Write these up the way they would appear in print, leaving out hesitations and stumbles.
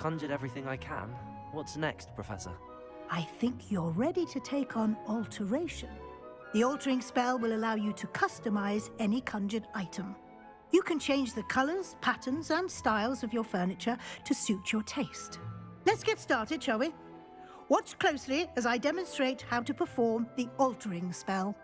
conjured everything I can. What's next, Professor? I think you're ready to take on alteration. The altering spell will allow you to customize any conjured item. You can change the colors, patterns, and styles of your furniture to suit your taste. Let's get started, shall we? Watch closely as I demonstrate how to perform the altering spell.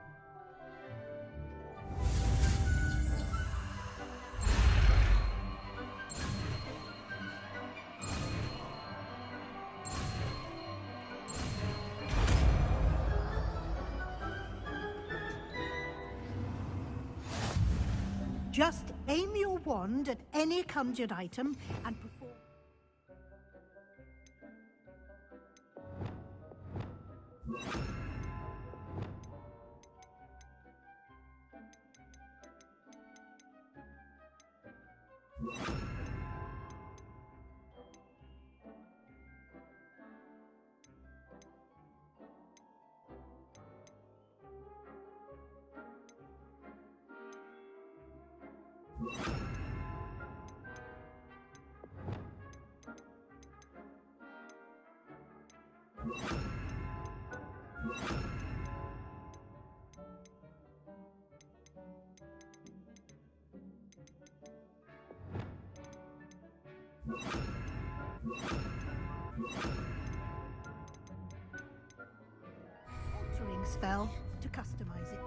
Just aim your wand at any conjured item and perform... Altering spell to customize it.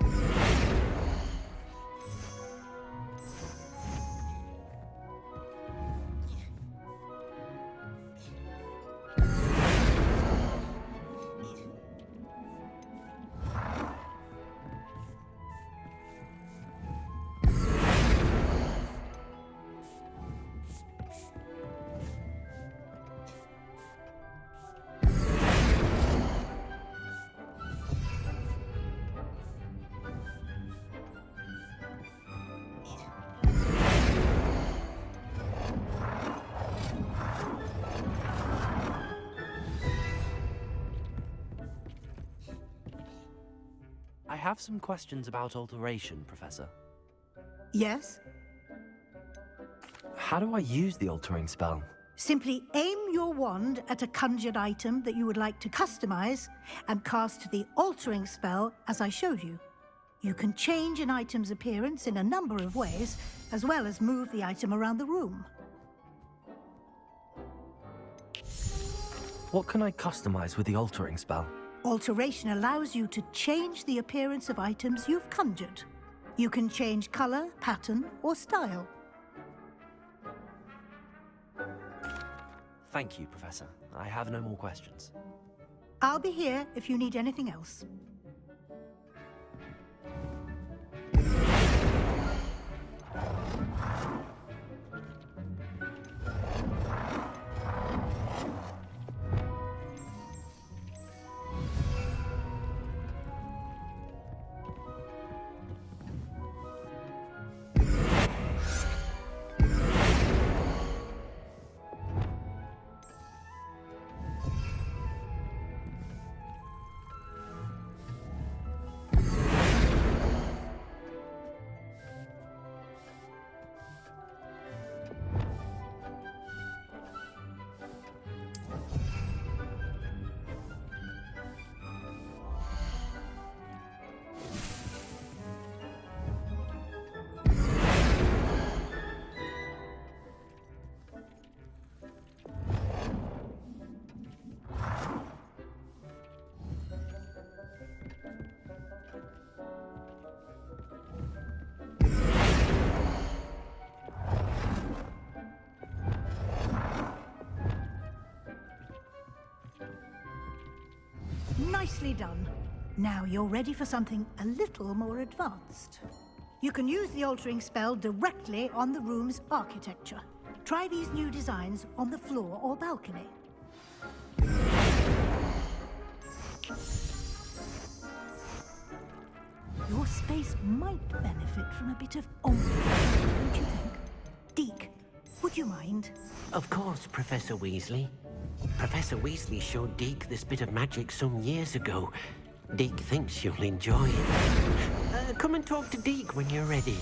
I have some questions about alteration, Professor. Yes? How do I use the altering spell? Simply aim your wand at a conjured item that you would like to customize and cast the altering spell as I showed you. You can change an item's appearance in a number of ways, as well as move the item around the room. What can I customize with the altering spell? Alteration allows you to change the appearance of items you've conjured. You can change color, pattern, or style. Thank you, Professor. I have no more questions. I'll be here if you need anything else. Nicely done. Now you're ready for something a little more advanced. You can use the altering spell directly on the room's architecture. Try these new designs on the floor or balcony. Your space might benefit from a bit of ambiance, don't you think? Deke, would you mind? Of course, Professor Weasley. Professor Weasley showed Deke this bit of magic some years ago. Deke thinks you'll enjoy it. Come and talk to Deke when you're ready.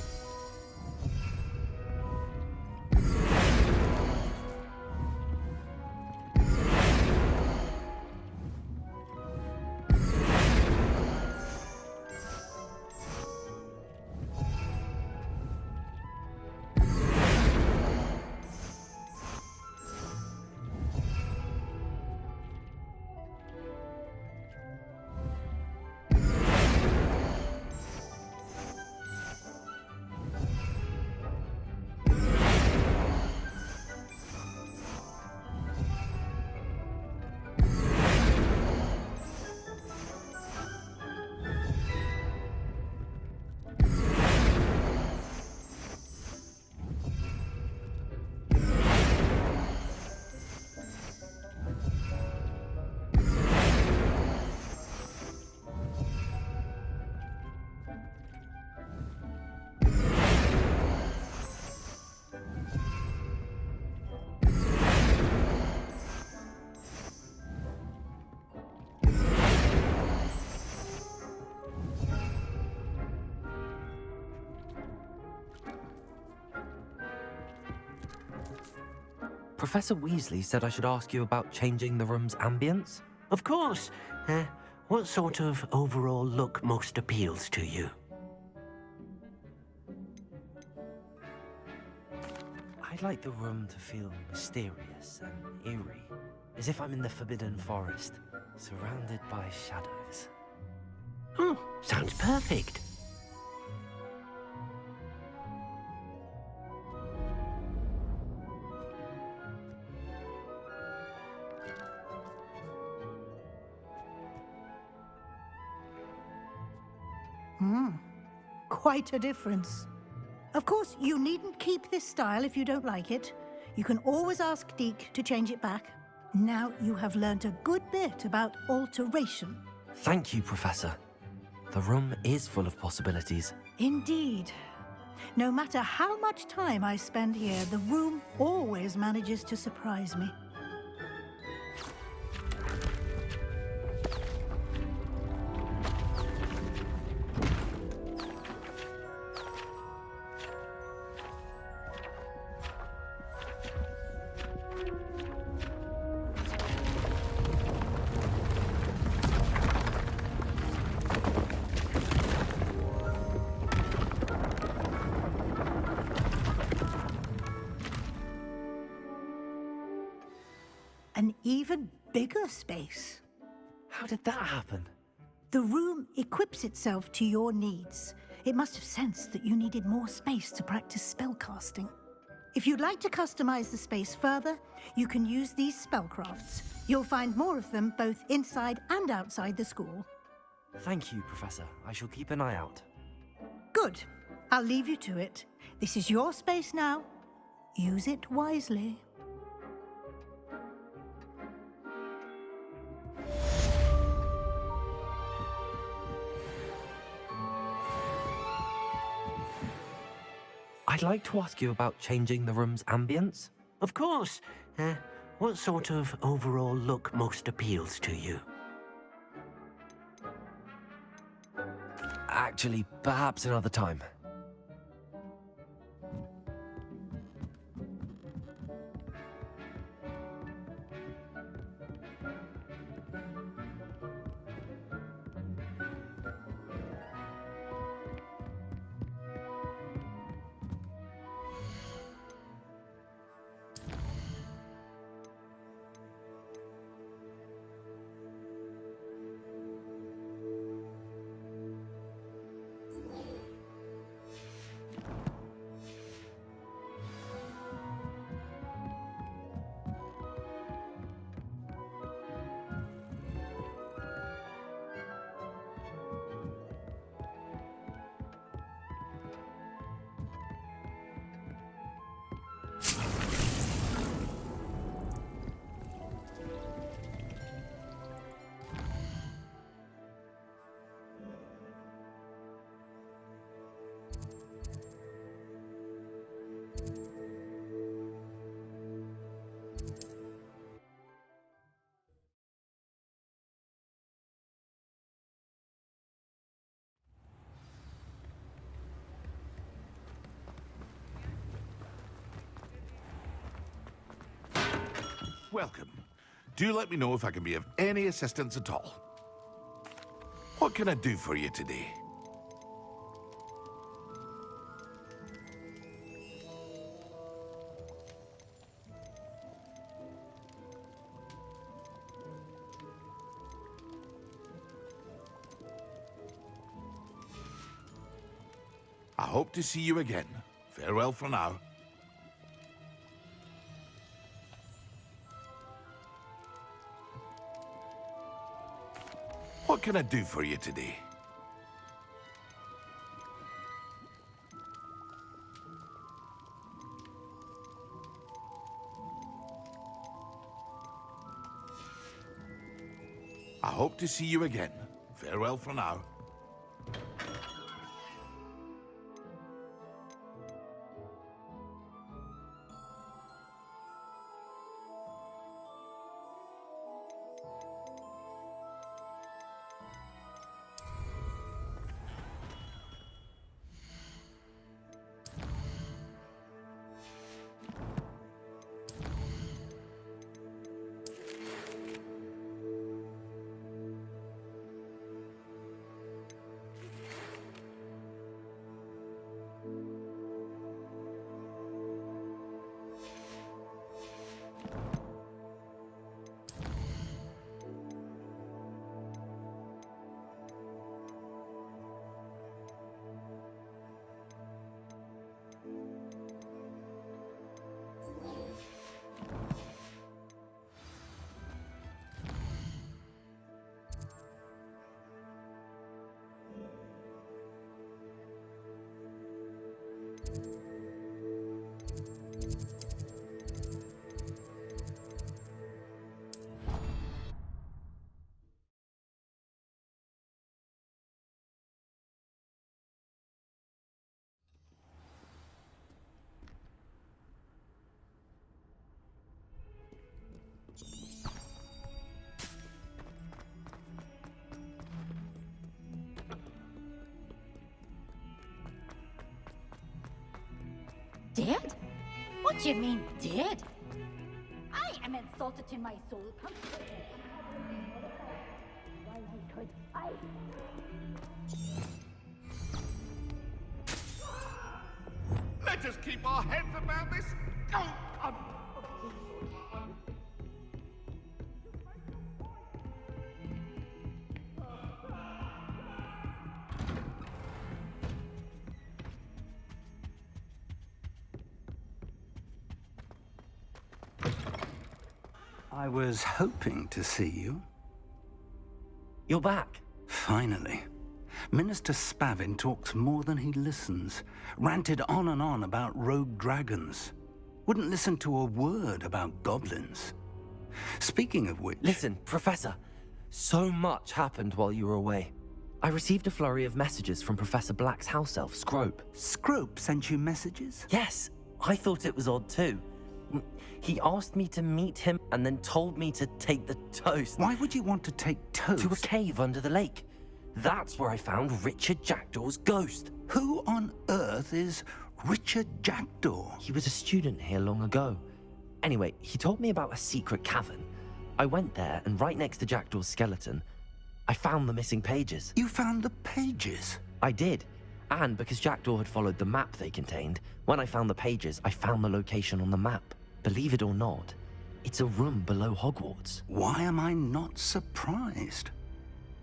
Professor Weasley said I should ask you about changing the room's ambience. Of course. What sort of overall look most appeals to you? I'd like the room to feel mysterious and eerie, as if I'm in the Forbidden Forest, surrounded by shadows. Oh, sounds perfect. Quite a difference. Of course, you needn't keep this style if you don't like it. You can always ask Deke to change it back. Now you have learnt a good bit about alteration. Thank you, Professor. The room is full of possibilities. Indeed. No matter how much time I spend here, the room always manages to surprise me. An even bigger space. How did that happen? The room equips itself to your needs. It must have sensed that you needed more space to practice spellcasting. If you'd like to customize the space further, you can use these spellcrafts. You'll find more of them both inside and outside the school. Thank you, Professor. I shall keep an eye out. Good. I'll leave you to it. This is your space now. Use it wisely. I'd like to ask you about changing the room's ambience. Of course. What sort of overall look most appeals to you? Actually, perhaps another time. Welcome. Do let me know if I can be of any assistance at all. What can I do for you today? I hope to see you again. Farewell for now. What can I do for you today? I hope to see you again. Farewell for now. Dead? What do you mean, dead? I am insulted to my soul. Come while I could fight. Let us keep our heads about this. Go on. I was hoping to see you. You're back. Finally. Minister Spavin talks more than he listens. Ranted on and on about rogue dragons. Wouldn't listen to a word about goblins. Speaking of which... Listen, Professor. So much happened while you were away. I received a flurry of messages from Professor Black's house elf, Scrope. Scrope sent you messages? Yes, I thought it was odd too. He asked me to meet him and then told me to take the toast. Why would you want to take toast? To a cave under the lake. That's where I found Richard Jackdaw's ghost. Who on earth is Richard Jackdaw? He was a student here long ago. Anyway, he told me about a secret cavern. I went there, and right next to Jackdaw's skeleton, I found the missing pages. You found the pages? I did. And because Jackdaw had followed the map they contained, when I found the pages, I found the location on the map. Believe it or not, it's a room below Hogwarts. Why am I not surprised?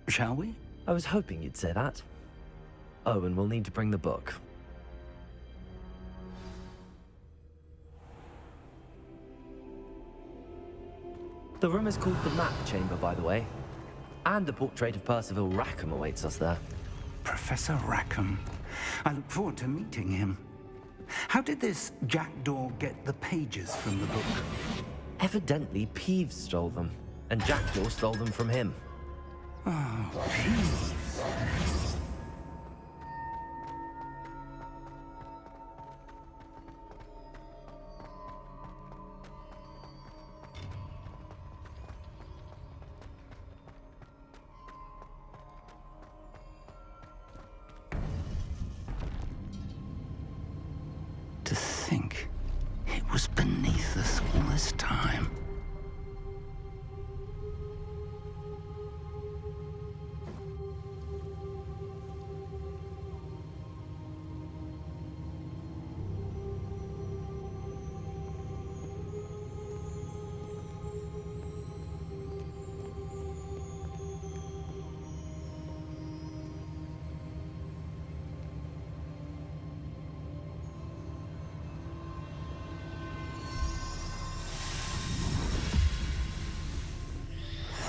Shall we? I was hoping you'd say that. Oh, and we'll need to bring the book. The room is called the Map Chamber, by the way. And a portrait of Percival Rackham awaits us there. Professor Rackham. I look forward to meeting him. How did this Jackdaw get the pages from the book? Evidently, Peeves stole them, and Jackdaw stole them from him. Oh, Peeves. To think it was beneath us all this time.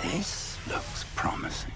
This looks promising.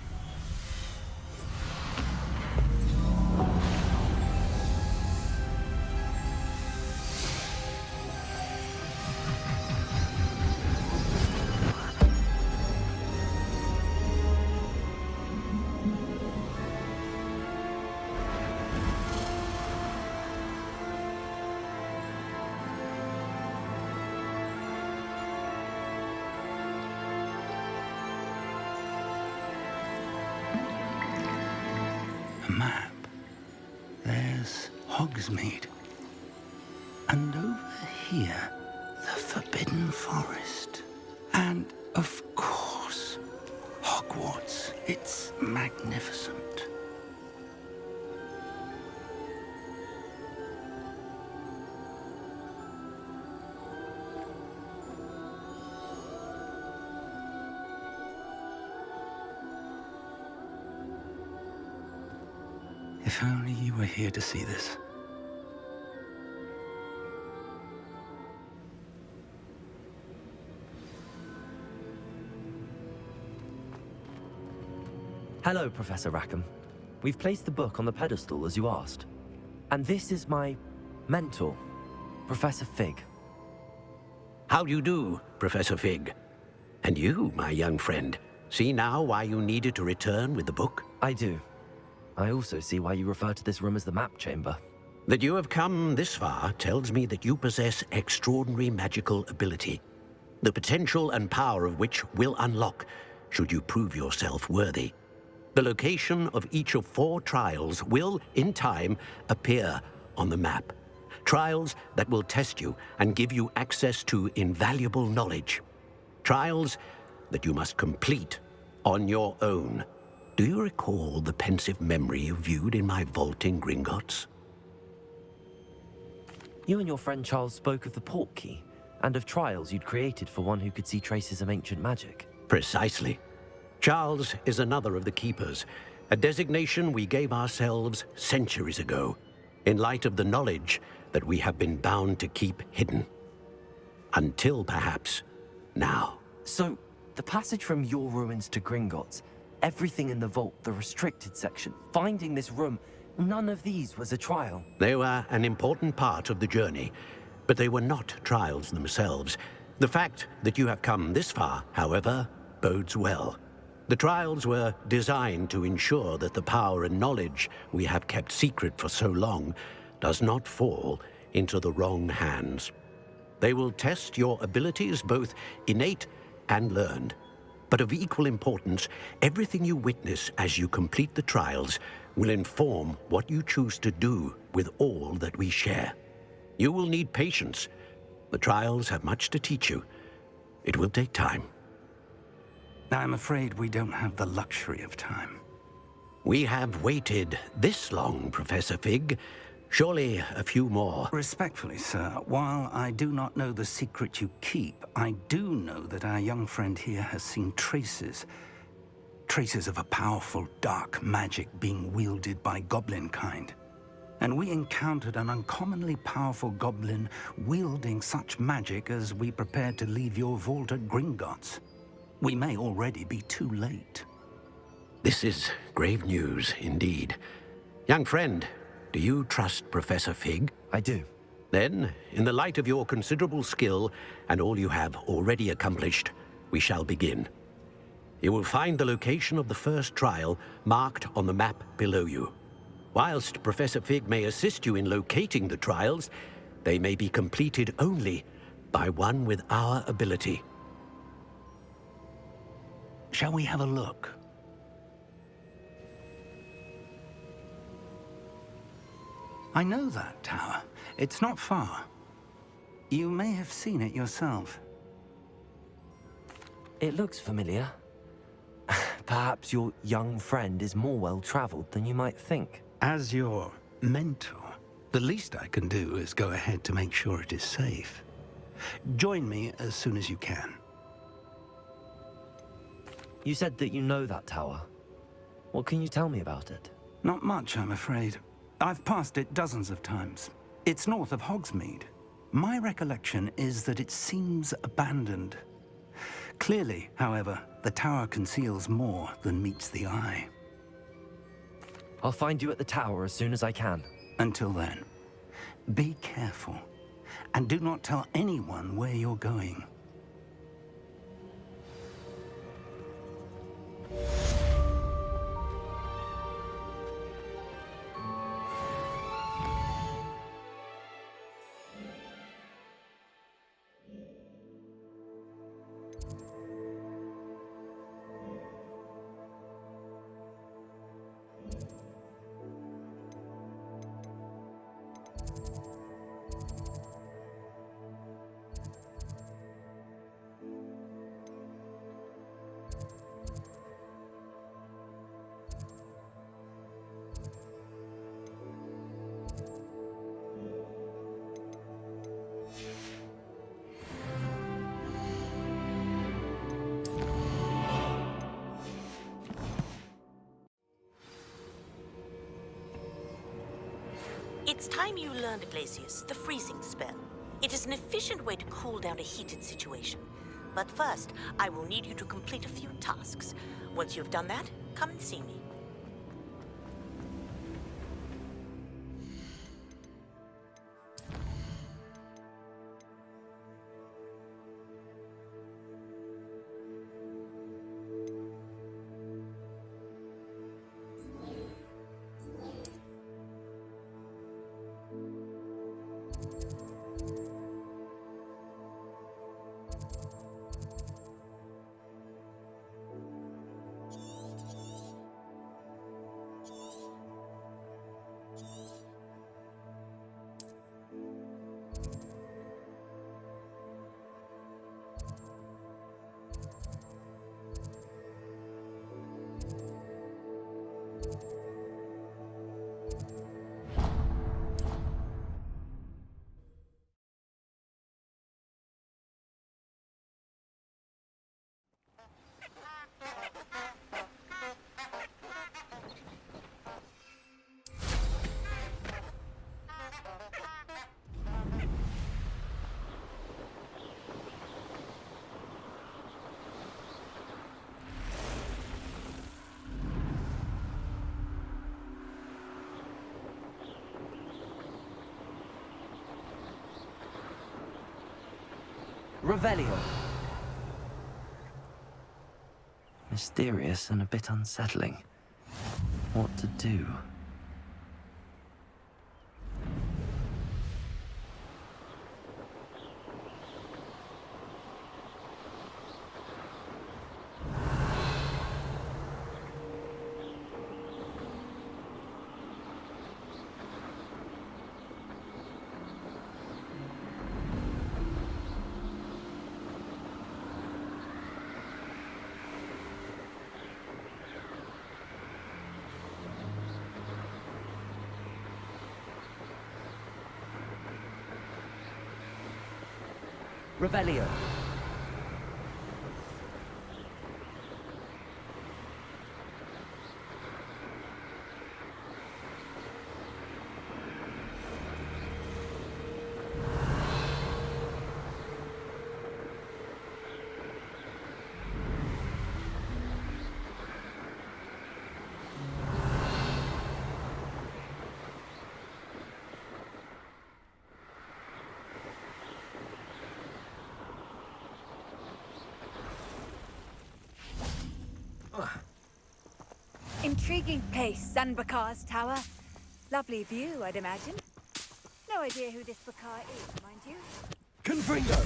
Map. There's Hogsmeade. And over here, the Forbidden Forest. And, of course, Hogwarts. It's magnificent. If only you were here to see this. Hello, Professor Rackham. We've placed the book on the pedestal as you asked. And this is my mentor, Professor Fig. How do you do, Professor Fig? And you, my young friend, see now why you needed to return with the book? I do. I also see why you refer to this room as the Map Chamber. That you have come this far tells me that you possess extraordinary magical ability, the potential and power of which will unlock should you prove yourself worthy. The location of each of 4 trials will, in time, appear on the map. Trials that will test you and give you access to invaluable knowledge. Trials that you must complete on your own. Do you recall the pensive memory you viewed in my vault in Gringotts? You and your friend Charles spoke of the port key, and of trials you'd created for one who could see traces of ancient magic. Precisely. Charles is another of the Keepers, a designation we gave ourselves centuries ago, in light of the knowledge that we have been bound to keep hidden. Until, perhaps, now. So, the passage from your ruins to Gringotts, everything in the vault, the restricted section, finding this room, none of these was a trial. They were an important part of the journey, but they were not trials themselves. The fact that you have come this far, however, bodes well. The trials were designed to ensure that the power and knowledge we have kept secret for so long does not fall into the wrong hands. They will test your abilities, both innate and learned. But of equal importance, everything you witness as you complete the trials will inform what you choose to do with all that we share. You will need patience. The trials have much to teach you. It will take time. I'm afraid we don't have the luxury of time. We have waited this long, Professor Fig. Surely a few more. Respectfully, sir, while I do not know the secret you keep, I do know that our young friend here has seen traces of a powerful dark magic being wielded by goblin kind. And we encountered an uncommonly powerful goblin wielding such magic as we prepared to leave your vault at Gringotts. We may already be too late. This is grave news indeed. Young friend, do you trust Professor Fig? I do. Then, in the light of your considerable skill and all you have already accomplished, we shall begin. You will find the location of the first trial marked on the map below you. Whilst Professor Fig may assist you in locating the trials, they may be completed only by one with our ability. Shall we have a look? I know that tower. It's not far. You may have seen it yourself. It looks familiar. Perhaps your young friend is more well-traveled than you might think. As your mentor, the least I can do is go ahead to make sure it is safe. Join me as soon as you can. You said that you know that tower. What can you tell me about it? Not much, I'm afraid. I've passed it dozens of times. It's north of Hogsmeade. My recollection is that it seems abandoned. Clearly, however, the tower conceals more than meets the eye. I'll find you at the tower as soon as I can. Until then, be careful, and do not tell anyone where you're going. It's time you learned, Glacius, the freezing spell. It is an efficient way to cool down a heated situation. But first, I will need you to complete a few tasks. Once you've done that, come and see me. Revelio. Mysterious and a bit unsettling. What to do? Revelio. Intriguing place, Sanbakar's tower. Lovely view, I'd imagine. No idea who this Bakar is, mind you. Confringo!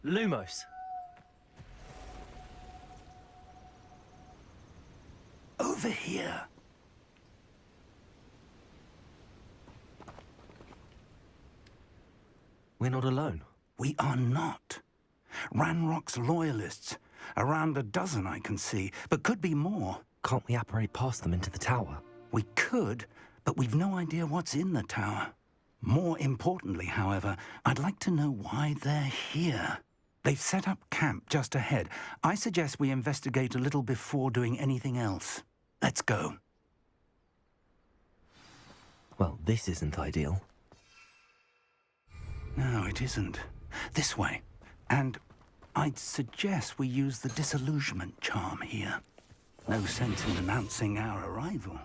Lumos. Over here. We're not alone. We are not. Ranrock's loyalists. Around a dozen I can see, but could be more. Can't we apparate past them into the tower? We could, but we've no idea what's in the tower. More importantly, however, I'd like to know why they're here. They've set up camp just ahead. I suggest we investigate a little before doing anything else. Let's go. Well, this isn't ideal. No, it isn't. This way. And I'd suggest we use the disillusionment charm here. No sense in announcing our arrival.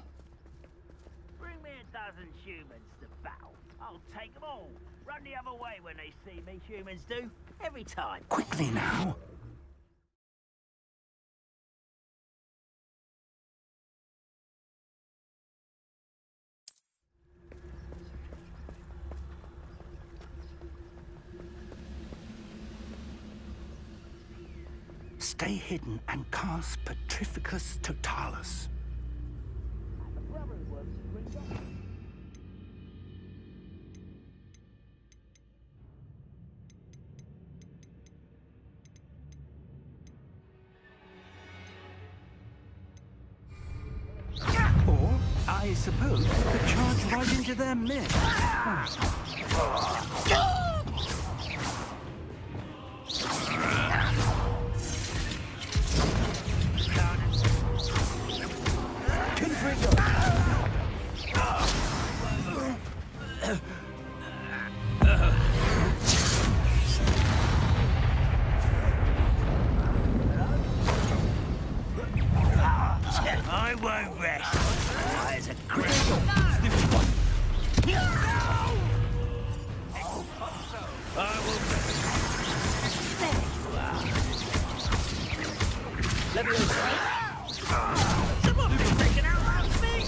Bring me a dozen humans to battle. I'll take them all. Run the other way when they see me, humans do. Every time. Quickly now. Stay hidden and cast Petrificus Totalis. Or, I suppose, could charge right into their midst. I won't rest. There's a crystal. I will. Someone been taken out last week.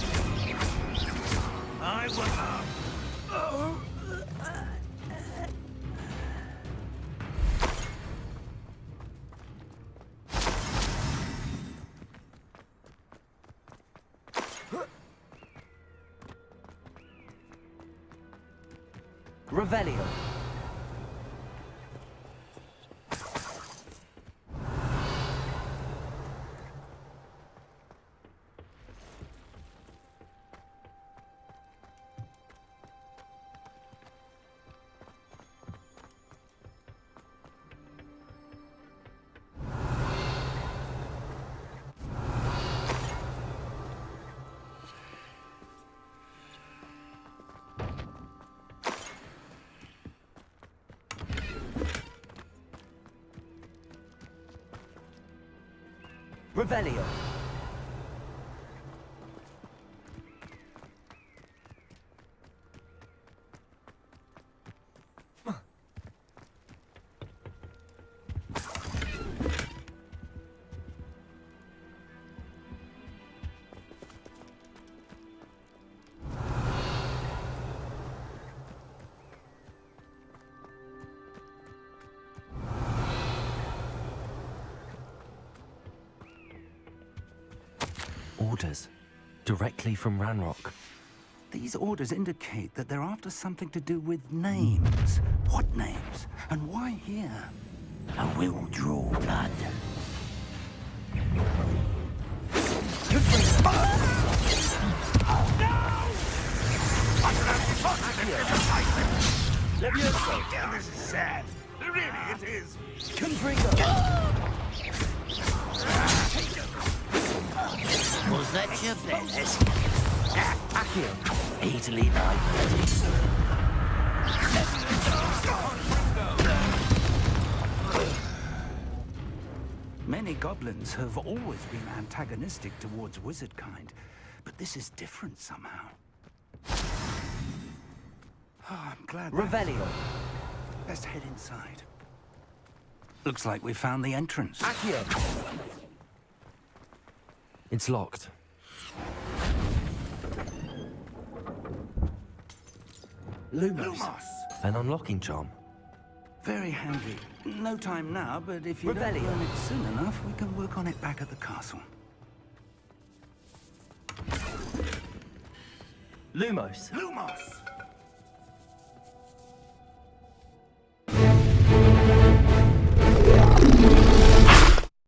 I will. Revelio. Revelio. Orders. Directly from Ranrock. These orders indicate that they're after something to do with names. What names? And why here? I will draw blood. Levioso! This is sad. Really, it is. Was that your best? Accio. Easily diverted. Many goblins have always been antagonistic towards wizard kind, but this is different somehow. Oh, I'm glad. Revelio. Let's head inside. Looks like we found the entrance. Accio. It's locked. Lumos. An unlocking charm. Very handy. No time now, but if you don't learn it soon enough, we can work on it back at the castle. Lumos. Lumos!